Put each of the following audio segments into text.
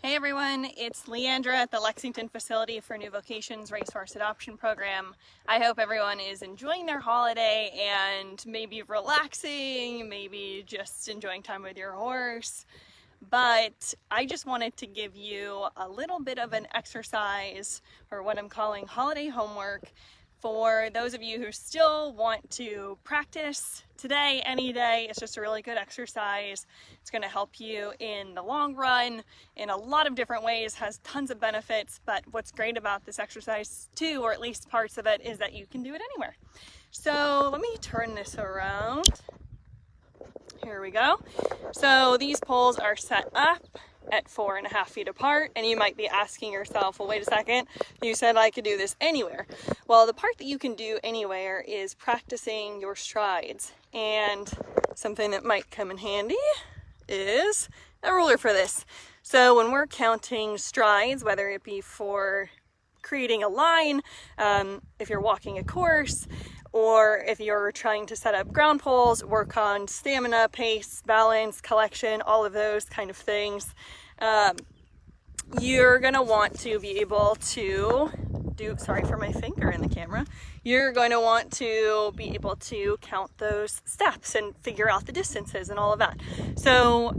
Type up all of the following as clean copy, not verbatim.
Hey everyone, it's Leandra at the Lexington facility for New Vocations Racehorse Adoption Program. I hope everyone is enjoying their holiday and maybe relaxing, maybe just enjoying time with your horse. But I just wanted to give you a little bit of an exercise, or what I'm calling holiday homework, for those of you who still want to practice today, any day. It's just a really good exercise. It's going to help you in the long run in a lot of different ways, has tons of benefits, but what's great about this exercise too, or at least parts of it, is that you can do it anywhere. So let me turn this around. Here we go. So these poles are set up at 4.5 feet apart, and you might be asking yourself, well, wait a second, you said I could do this anywhere. Well, the part that you can do anywhere is practicing your strides, and something that might come in handy is a ruler for this. So when we're counting strides, whether it be for creating a line, if you're walking a course, or if you're trying to set up ground poles, work on stamina, pace, balance, collection, all of those kind of things, you're going to want to be able to sorry for my finger in the camera, you're going to want to be able to count those steps and figure out the distances and all of that. So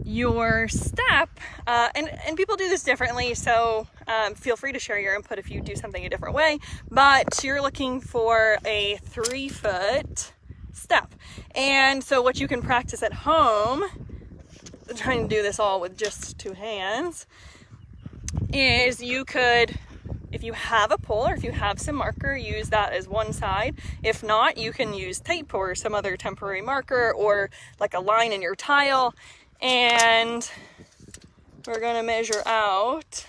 your step, and people do this differently, so feel free to share your input if you do something a different way, but you're looking for a 3-foot step. And so what you can practice at home, trying to do this all with just 2 hands, is you could, if you have a pole or if you have some marker, use that as one side. If not, you can use tape or some other temporary marker or like a line in your tile. And we're going to measure out.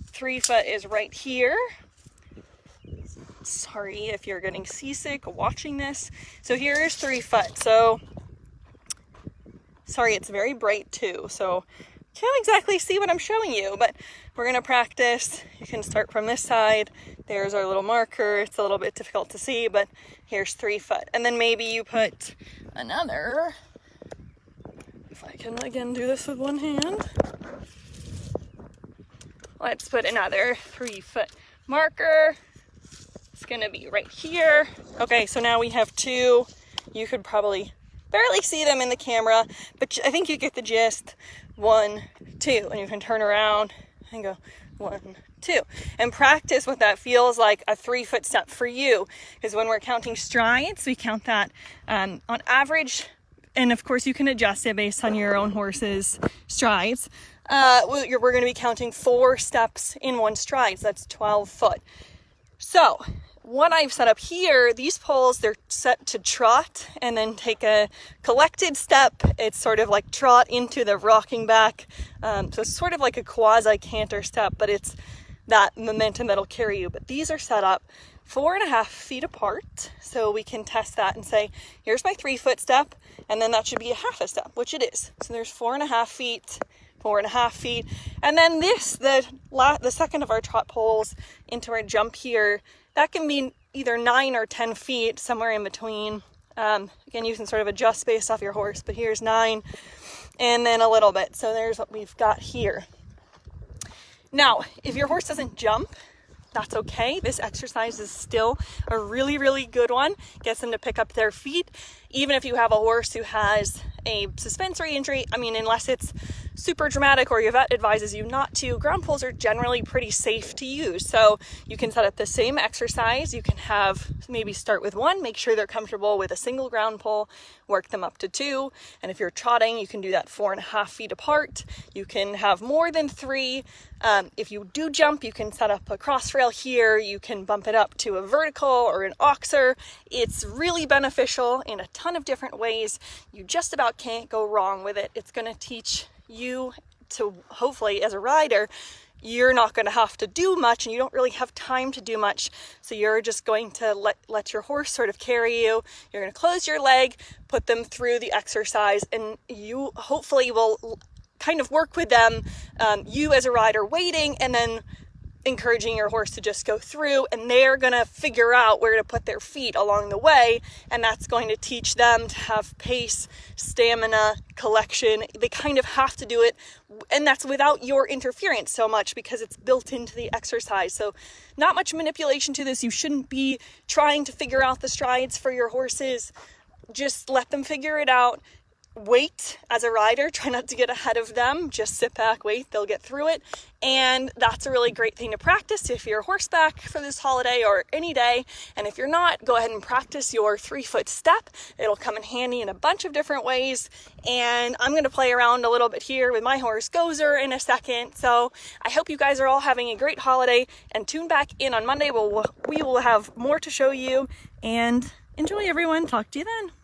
3 foot is right here. Sorry if you're getting seasick watching this. So here is 3 foot. So, sorry, it's very bright too. So can't exactly see what I'm showing you, but we're going to practice. You can start from this side. There's our little marker. It's a little bit difficult to see, but here's 3 foot. And then maybe you put another, if I can again do this with one hand. Let's put another 3-foot marker. It's gonna be right here. Okay, so now we have 2. You could probably barely see them in the camera, but I think you get the gist. 1, 2, and you can turn around and go 1, 2, and practice what that feels like a 3-foot step for you. Because when we're counting strides, we count that on average. And of course, you can adjust it based on your own horse's strides. We're going to be counting 4 steps in 1 stride. So that's 12 foot. So what I've set up here, these poles, they're set to trot and then take a collected step. It's sort of like trot into the rocking back. So it's sort of like a quasi canter step, but it's that momentum that'll carry you. But these are set up 4.5 feet apart, so we can test that and say, here's my 3-foot step, and then that should be a half a step, which it is. So there's 4.5 feet, 4.5 feet, and then this, the second of our trot poles into our jump here, that can be either 9 or 10 feet, somewhere in between. Again, you can sort of adjust based off your horse, but here's 9, and then a little bit. So there's what we've got here. Now, if your horse doesn't jump, that's okay. This exercise is still a really, really good one. Gets them to pick up their feet. Even if you have a horse who has a suspensory injury, I mean, unless it's super dramatic or your vet advises you not to, ground poles are generally pretty safe to use. So you can set up the same exercise. You can have maybe start with 1, make sure they're comfortable with a single ground pole, work them up to 2. And if you're trotting, you can do that 4.5 feet apart. You can have more than 3. If you do jump, you can set up a cross rail here. You can bump it up to a vertical or an oxer. It's really beneficial in a ton of different ways. You just about can't go wrong with it. It's going to teach you to, hopefully as a rider, you're not going to have to do much, and you don't really have time to do much. So you're just going to let your horse sort of carry you. You're going to close your leg, put them through the exercise, and you hopefully will kind of work with them, you as a rider waiting, and then encouraging your horse to just go through, and they're going to figure out where to put their feet along the way, and that's going to teach them to have pace, stamina, collection. They kind of have to do it, and that's without your interference so much because it's built into the exercise. So not much manipulation to this. You shouldn't be trying to figure out the strides for your horses. Just let them figure it out. Wait as a rider, try not to get ahead of them, just sit back, wait, they'll get through it. And that's a really great thing to practice if you're horseback for this holiday or any day. And if you're not, go ahead and practice your 3-foot step. It'll come in handy in a bunch of different ways. And I'm going to play around a little bit here with my horse Gozer in a second. So I hope you guys are all having a great holiday, and tune back in on Monday. We will have more to show you, and enjoy, everyone. Talk to you then.